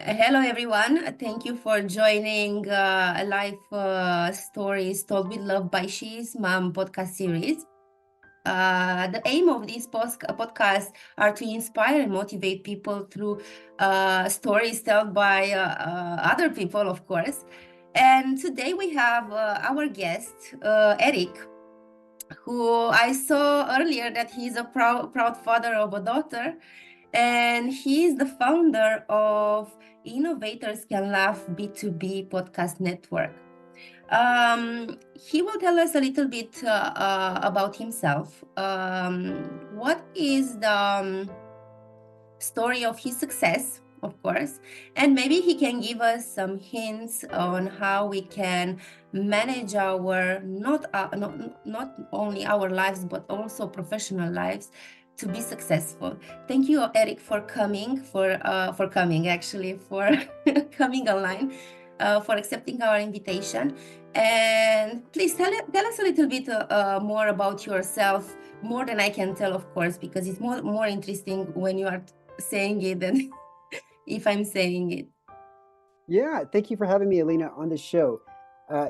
Hello, everyone. Thank you for joining a live stories told with love by She's Mom podcast series. The aim of these podcasts are to inspire and motivate people through stories told by other people, of course. And today we have our guest, Eric, who I saw earlier that he's a proud father of a daughter, and he's the founder of Innovators Can Laugh B2B podcast network. He will tell us a little bit about himself. What is the story of his success, of course, and maybe he can give us some hints on how we can manage our not only our lives but also professional lives to be successful. Thank you, Eric, for coming for coming actually for coming online, for accepting our invitation. And please tell us a little bit more about yourself, more than I can tell, of course, because it's more interesting when you are saying it than if I'm saying it. Yeah, thank you for having me, Alina, on the show.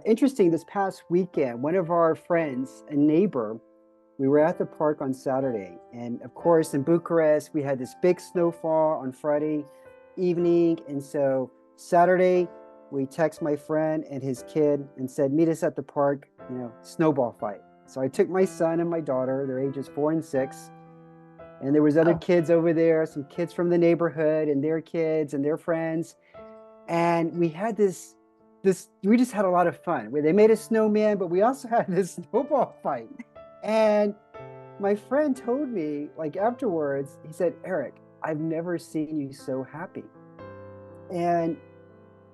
Interesting, this past weekend, one of our friends, a neighbor, we were at the park on Saturday. And of course, in Bucharest, we had this big snowfall on Friday evening. And so Saturday, we text my friend and his kid and said, meet us at the park, snowball fight. So I took my son and my daughter, their ages 4 and 6. And there was other Oh, kids over there, some kids from the neighborhood and their kids and their friends. And we had we just had a lot of fun. They made a snowman, but we also had this snowball fight. And my friend told me, like afterwards, he said, Eric, I've never seen you so happy. And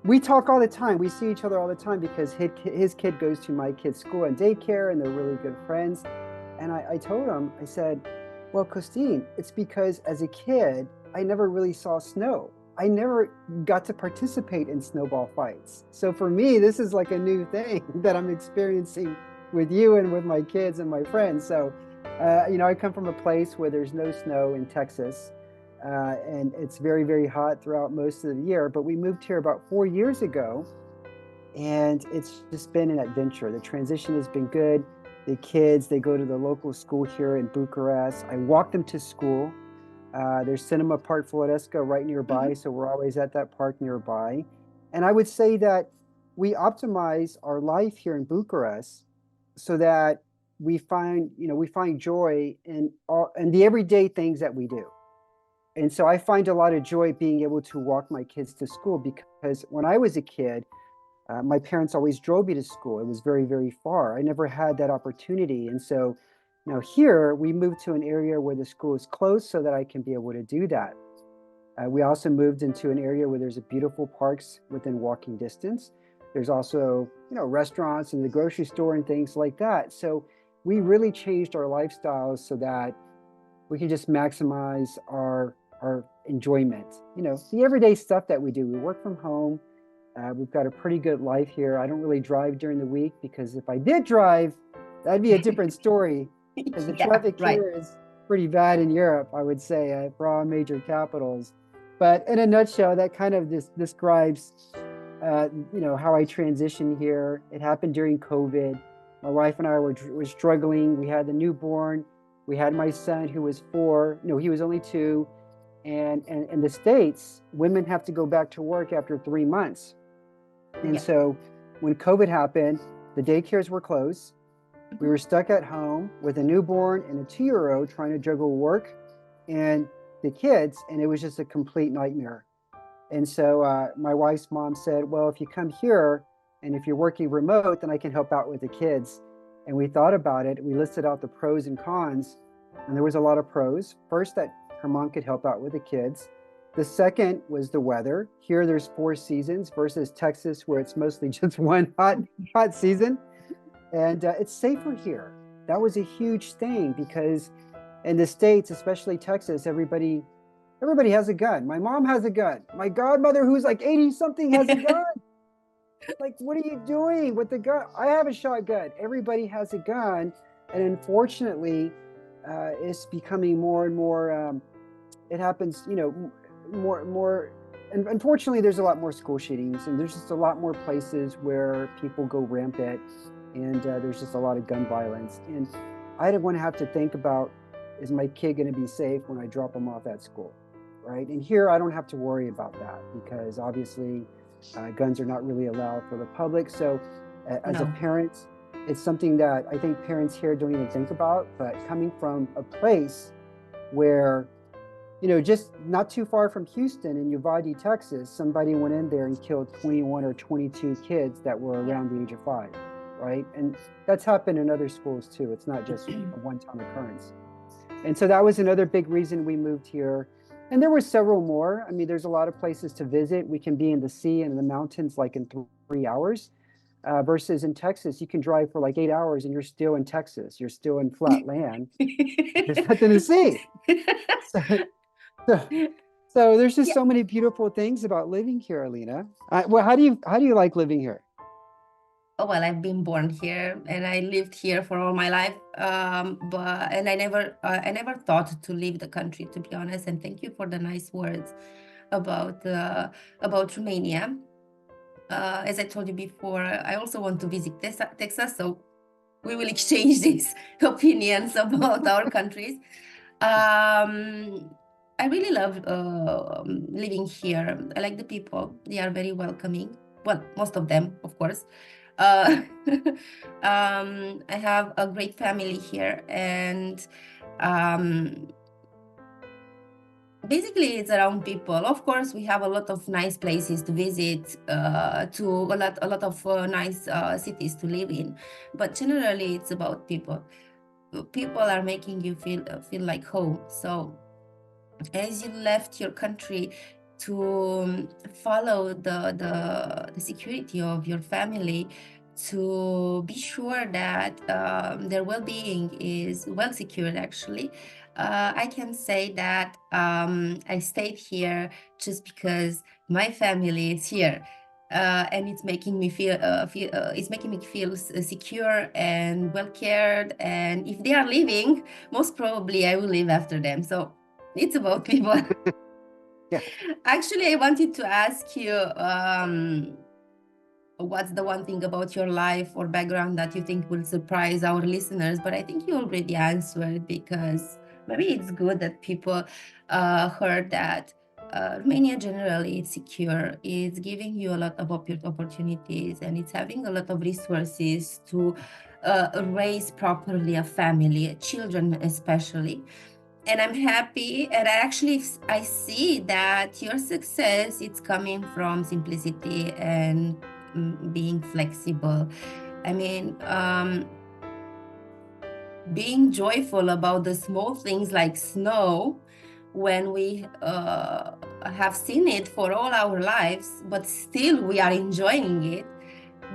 we talk all the time. We see each other all the time because his kid goes to my kid's school and daycare, and they're really good friends. And I told him, I said, well, Christine, it's because as a kid, I never really saw snow. I never got to participate in snowball fights. So for me, this is like a new thing that I'm experiencing with you and with my kids and my friends. So, I come from a place where there's no snow in Texas, and it's very, very hot throughout most of the year. But we moved here about 4 years ago, and it's just been an adventure. The transition has been good. The kids, they go to the local school here in Bucharest. I walk them to school. There's Cinema Park Floresca right nearby, mhm. so we're always at that park nearby. And I would say that we optimize our life here in Bucharest so that we find joy in the everyday things that we do. And so I find a lot of joy being able to walk my kids to school because when I was a kid, my parents always drove me to school. It was very, very far. I never had that opportunity. And so now here we moved to an area where the school is close so that I can be able to do that. We also moved into an area where there's a beautiful parks within walking distance. There's also, restaurants and the grocery store and things like that. So we really changed our lifestyles so that we can just maximize our enjoyment. The everyday stuff that we do. We work from home. We've got a pretty good life here. I don't really drive during the week because if I did drive, that'd be a different story because the Yeah, traffic right. here is pretty bad in Europe, I would say, for all major capitals. But in a nutshell, that kind of just describes, how I transitioned here. It happened during COVID. My wife and I were struggling. We had the newborn. We had my son who was 4. No, he was only 2. And in the States, women have to go back to work after 3 months. And Yeah. so when COVID happened, the daycares were closed. We Mhm. were stuck at home with a newborn and a 2-year-old trying to juggle work and the kids, and it was just a complete nightmare. And so my wife's mom said, well, if you come here and if you're working remote, then I can help out with the kids. And we thought about it. We listed out the pros and cons, and there was a lot of pros. First, that her mom could help out with the kids. The second was the weather. Here, there's 4 seasons versus Texas, where it's mostly just one hot season. And it's safer here. That was a huge thing because in the States, especially Texas, everybody has a gun. My mom has a gun. My godmother, who's like 80 something, has a gun. Like, what are you doing with the gun? I have a shotgun. Everybody has a gun. And unfortunately, it's becoming more and more, it happens, more and unfortunately, there's a lot more school shootings, and there's just a lot more places where people go rampant, and there's just a lot of gun violence. And I don't want to have to think about, is my kid going to be safe when I drop them off at school, right? And here, I don't have to worry about that because obviously, guns are not really allowed for the public. So, as a No. parent, it's something that I think parents here don't even think about. But coming from a place where just not too far from Houston in Uvalde, Texas, somebody went in there and killed 21 or 22 kids that were Yeah. around the age of 5, right? And that's happened in other schools too. It's not just a one-time occurrence. And so that was another big reason we moved here. And there were several more. I mean, there's a lot of places to visit. We can be in the sea and in the mountains like in 3 hours. Versus in Texas, you can drive for like 8 hours and you're still in Texas. You're still in flat land. There's nothing to see. So, so So there's just Yeah. so many beautiful things about living here, Alina. Well, how do you like living here? Oh, well, I've been born here and I lived here for all my life. But and I never thought to leave the country, to be honest. And thank you for the nice words about about Romania. As I told you before, I also want to visit Texas, so we will exchange these opinions about our countries. I really love living here. I like the people; they are very welcoming. Well, most of them, of course. Uh, I have a great family here, and um, basically it's around people. Of course, we have a lot of nice places to visit, to a lot of nice cities to live in, but generally it's about people. People are making you feel like home. So as you left your country to follow the security of your family, to be sure that their well-being is well secured, actually, I can say that I stayed here just because my family is here. And it's making me it's making me feel secure and well cared. And if they are leaving, most probably I will leave after them. So it's about people. Yeah. Actually, I wanted to ask you, what's the one thing about your life or background that you think will surprise our listeners? But I think you already answered, because maybe it's good that people heard that Romania generally is secure. It's giving you a lot of opportunities, and it's having a lot of resources to raise properly a family, children especially. And I'm happy, and I see that your success, it's coming from simplicity and being flexible. I mean, being joyful about the small things like snow, when we have seen it for all our lives, but still we are enjoying it.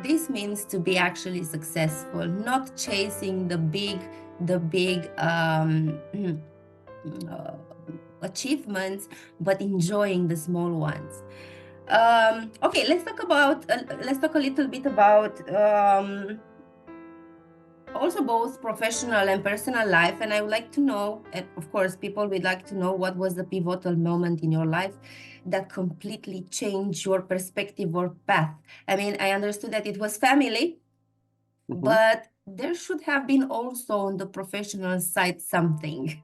This means to be actually successful, not chasing the big uh, achievements, but enjoying the small ones. Okay, let's talk a little bit about also both professional and personal life. And I would like to know, and of course, people would like to know, what was the pivotal moment in your life that completely changed your perspective or path. I mean, I understood that it was family, Mhm. but there should have been also on the professional side something.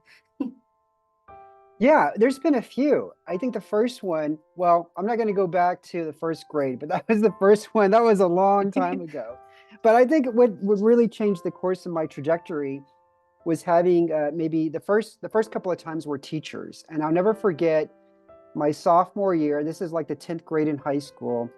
Yeah, there's been a few. I think the first one, well, I'm not going to go back to the first grade, but that was the first one. That was a long time ago. But I think what really changed the course of my trajectory was having maybe the first couple of times were teachers. And I'll never forget my sophomore year. This is like the 10th grade in high school.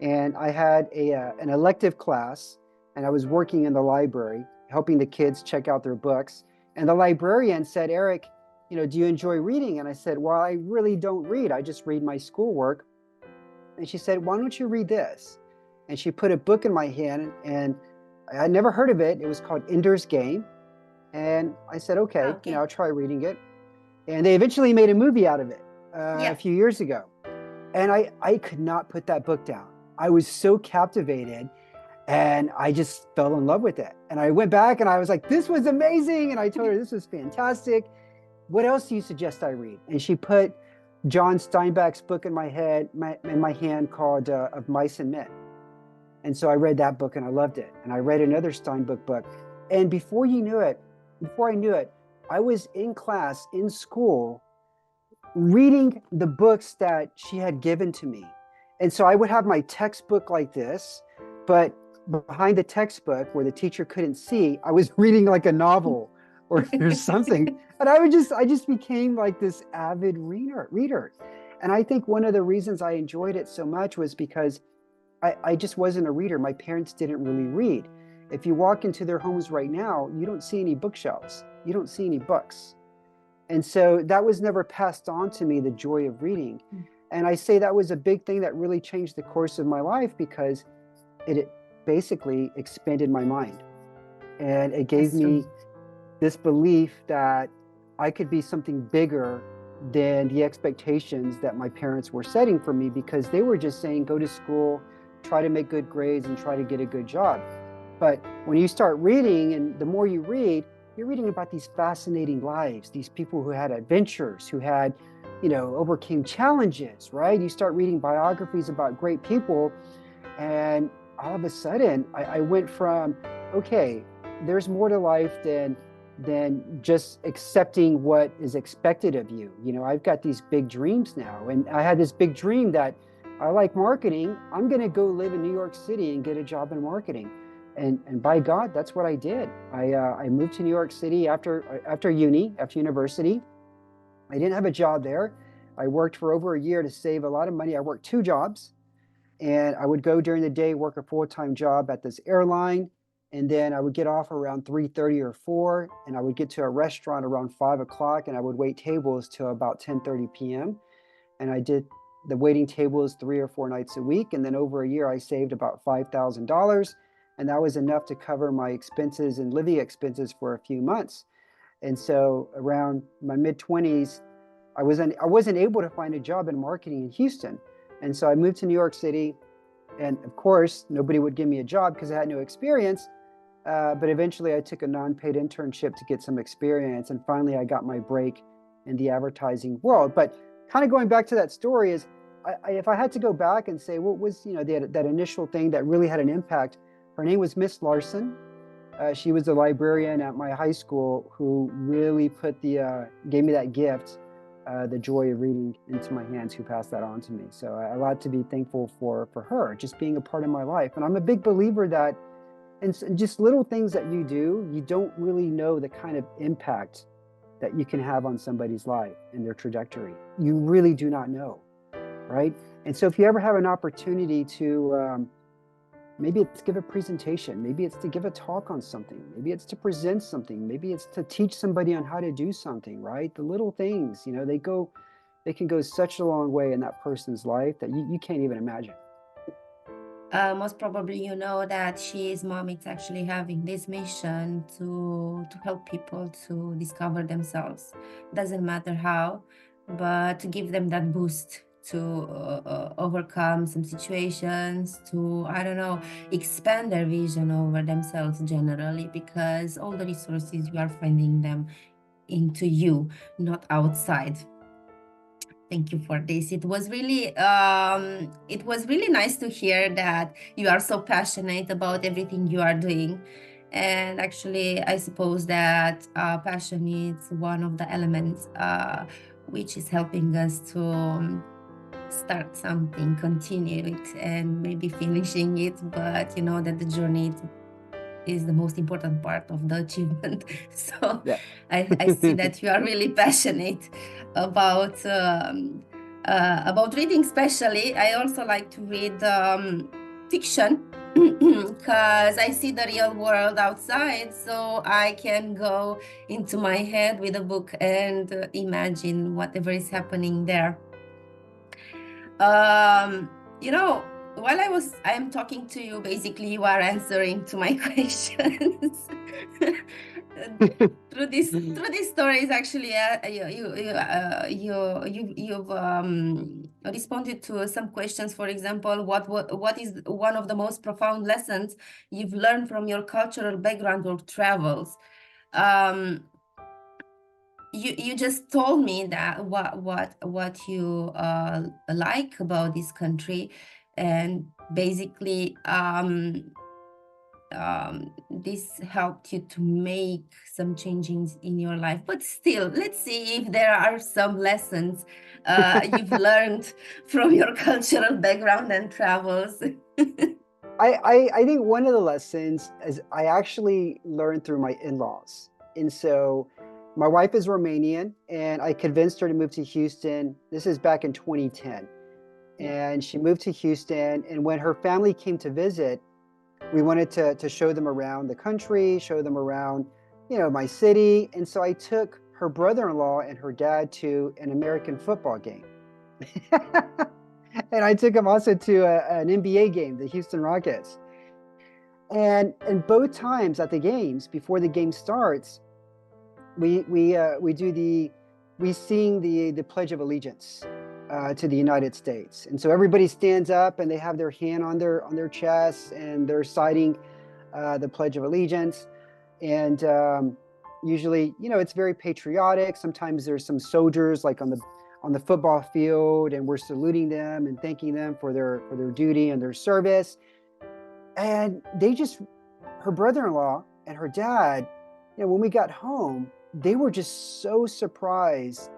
And I had an elective class, and I was working in the library, helping the kids check out their books. And the librarian said, Eric, do you enjoy reading? And I said, well, I really don't read. I just read my schoolwork. And she said, why don't you read this? And she put a book in my hand, and I had never heard of it. It was called Ender's Game. And I said, okay, Okay. I'll try reading it. And they eventually made a movie out of it a Yeah. few years ago. And I could not put that book down. I was so captivated, and I just fell in love with it. And I went back and I was like, this was amazing. And I told her, this was fantastic. What else do you suggest I read? And she put John Steinbeck's book in my hand called Of Mice and Men. And so I read that book and I loved it. And I read another Steinbeck book. And before I knew it, I was in class in school reading the books that she had given to me. And so I would have my textbook like this, but behind the textbook where the teacher couldn't see, I was reading like a novel or something. And I just became like this avid reader. And I think one of the reasons I enjoyed it so much was because I just wasn't a reader. My parents didn't really read. If you walk into their homes right now, you don't see any bookshelves. You don't see any books. And so that was never passed on to me, the joy of reading. And I say that was a big thing that really changed the course of my life because it basically expanded my mind. And it gave That's me true. this belief that I could be something bigger than the expectations that my parents were setting for me because they were just saying, go to school, try to make good grades, and try to get a good job. But when you start reading, and the more you read, you're reading about these fascinating lives, these people who had adventures, who had, overcame challenges, right? You start reading biographies about great people, and all of a sudden, I went from, okay, there's more to life than just accepting what is expected of you. I've got these big dreams now, and I had this big dream that I like marketing. I'm going to go live in New York City and get a job in marketing. And by God, that's what I did. I moved to New York City after university. I didn't have a job there. I worked for over a year to save a lot of money. I worked two jobs, and I would go during the day, work a full-time job at this airline, and then I would get off around 3:30 or 4, and I would get to a restaurant around 5 o'clock, and I would wait tables till about 10:30 p.m. And I did the waiting tables 3 or 4 nights a week, and then over a year I saved about $5,000, and that was enough to cover my expenses and living expenses for a few months. And so around my mid 20s, I wasn't able to find a job in marketing in Houston. And so I moved to New York City. And of course, nobody would give me a job because I had no experience. But eventually, I took a non-paid internship to get some experience. And finally, I got my break in the advertising world. But kind of going back to that story is, if I had to go back and say what was that initial thing that really had an impact, her name was Miss Larson. She was the librarian at my high school who really gave me that gift, the joy of reading, into my hands, who passed that on to me. So a lot to be thankful for her just being a part of my life. And I'm a big believer that in just little things that you do, you don't really know the kind of impact that you can have on somebody's life and their trajectory. You really do not know, right? And so if you ever have an opportunity to maybe it's give a presentation, maybe it's to give a talk on something, maybe it's to present something, maybe it's to teach somebody on how to do something, right? The little things, they can go such a long way in that person's life that you can't even imagine. Most probably you know that she's mom is actually having this mission to help people to discover themselves. Doesn't matter how, but to give them that boost to overcome some situations, to, I don't know, expand their vision over themselves generally, because all the resources you are finding them into you, not outside. Thank you for this. It was really nice to hear that you are so passionate about everything you are doing. And actually, I suppose that passion is one of the elements which is helping us to start something, continue it, and maybe finishing it. But you know that the journey is the most important part of the achievement. So Yeah. I see that you are really passionate about reading. Especially, I also like to read fiction because I see the real world outside, so I can go into my head with a book and imagine whatever is happening there. Um, you know, while I am talking to you, basically you are answering to my questions. Through these stories, actually, you've responded to some questions. For example, what is one of the most profound lessons you've learned from your cultural background or travels? Um, you just told me that what you like about this country, and basically this helped you to make some changes in your life. But still, let's see if there are some lessons you've learned from your cultural background and travels. I think one of the lessons is I actually learned through my in-laws. And so my wife is Romanian, and I convinced her to move to Houston. This is back in 2010. Yeah. And she moved to Houston. And when her family came to visit, we wanted to show them around the country, show them around, my city. And so I took her brother-in-law and her dad to an American football game. And I took him also to an NBA game, the Houston Rockets. And both times at the games, before the game starts, we do we sing the Pledge of Allegiance to the United States. And so everybody stands up and they have their hand on their chest and they're citing the Pledge of Allegiance. And usually, it's very patriotic. Sometimes there's some soldiers like on the football field, and we're saluting them and thanking them for their duty and their service. And her brother-in-law and her dad, when we got home, they were just so surprised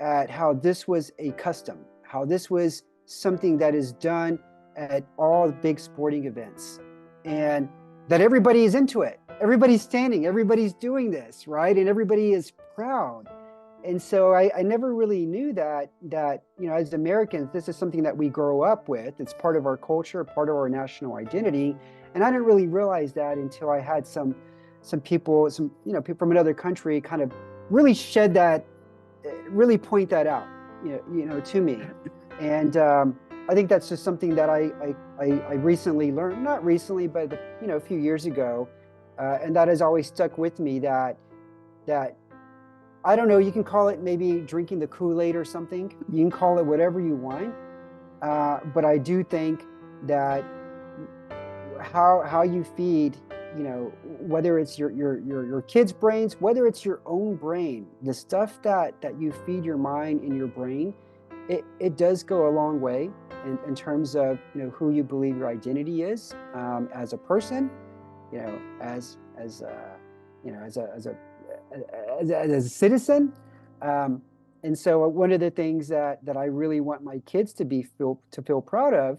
at how this was a custom, how this was something that is done at all big sporting events, and that everybody is into it. Everybody's standing, everybody's doing this, right? And everybody is proud. And so I never really knew that as Americans, this is something that we grow up with. It's part of our culture, part of our national identity. And I didn't really realize that until I had some people, people from another country kind of really really point that out, to me. And I think that's just something that I recently learned, not recently, but a few years ago, and that has always stuck with me. That I don't know, you can call it maybe drinking the Kool-Aid or something. You can call it whatever you want. But I do think that how you feed, whether it's your kids' brains, whether it's your own brain, the stuff that you feed your mind and your brain, it does go a long way in terms of, who you believe your identity is as a person, as a citizen. And so one of the things that I really want my kids to feel proud of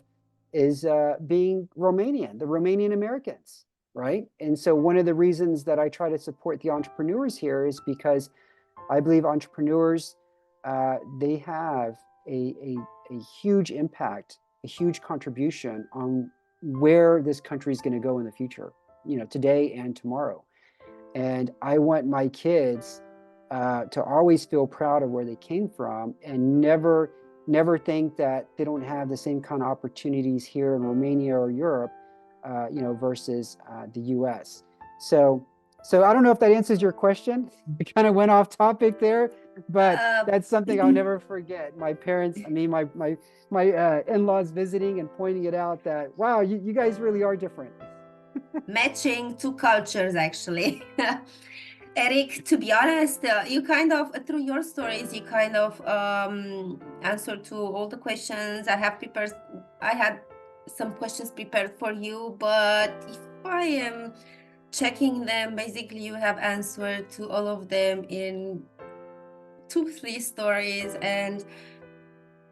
is being Romanian, the Romanian Americans, right? And so one of the reasons that I try to support the entrepreneurs here is because I believe entrepreneurs, they have a huge impact, a huge contribution on where this country is going to go in the future, today and tomorrow. And I want my kids to always feel proud of where they came from, and never think that they don't have the same kind of opportunities here in Romania or Europe, versus the U.S. So I don't know if that answers your question. We kind of went off topic there, but Uh, that's something I'll never forget. My parents, my in-laws visiting and pointing it out that, wow, you guys really are different. Matching two cultures, actually. Eric, to be honest, you kind of, through your stories, you kind of answer to all the questions I have prepared. I had some questions prepared for you, but if I am checking them, basically you have answered to all of them in 2, 3 stories. And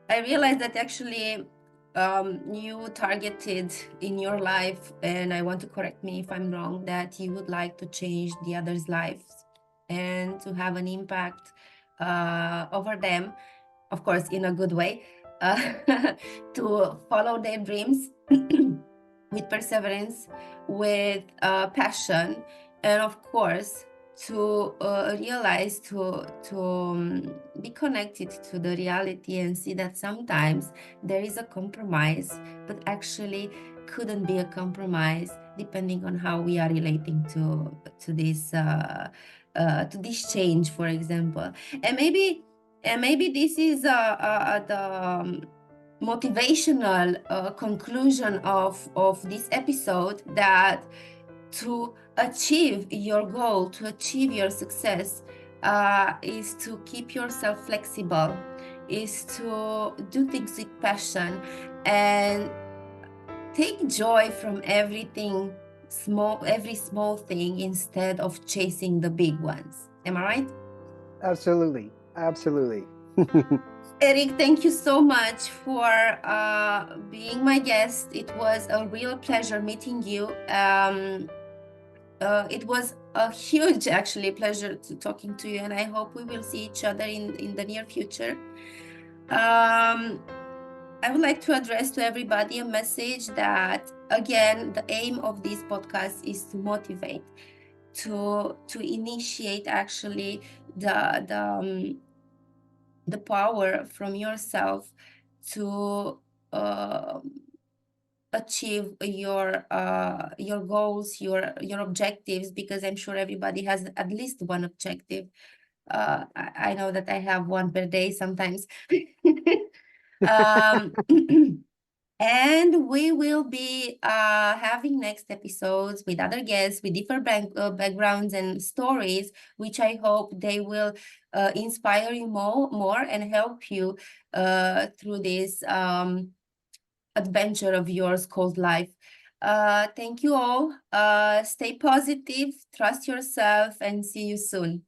I realized that actually you targeted in your life, and I want to correct me if I'm wrong, that you would like to change the others' lives and to have an impact over them, of course, in a good way, uh, to follow their dreams with perseverance, with passion, and of course, to realize to be connected to the reality and see that sometimes there is a compromise, but actually couldn't be a compromise depending on how we are relating to this change, for example. And maybe this is the motivational conclusion of this episode, that to achieve your goal, to achieve your success, is to keep yourself flexible, is to do things with passion, and take joy from every small thing instead of chasing the big ones. Am I right? Absolutely. Absolutely. Eric, thank you so much for being my guest. It was a real pleasure meeting you. It was a huge, actually, pleasure to talking to you, and I hope we will see each other in the near future. Um, I would like to address to everybody a message that, again, the aim of this podcast is to motivate, to initiate actually the power from yourself to uh, achieve your goals, your objectives, because I'm sure everybody has at least one objective. I know that I have one per day sometimes. um, and we will be having next episodes with other guests with different backgrounds and stories, which I hope they will inspire you more and help you through this adventure of yours called life. Thank you all. Stay positive, trust yourself, and see you soon.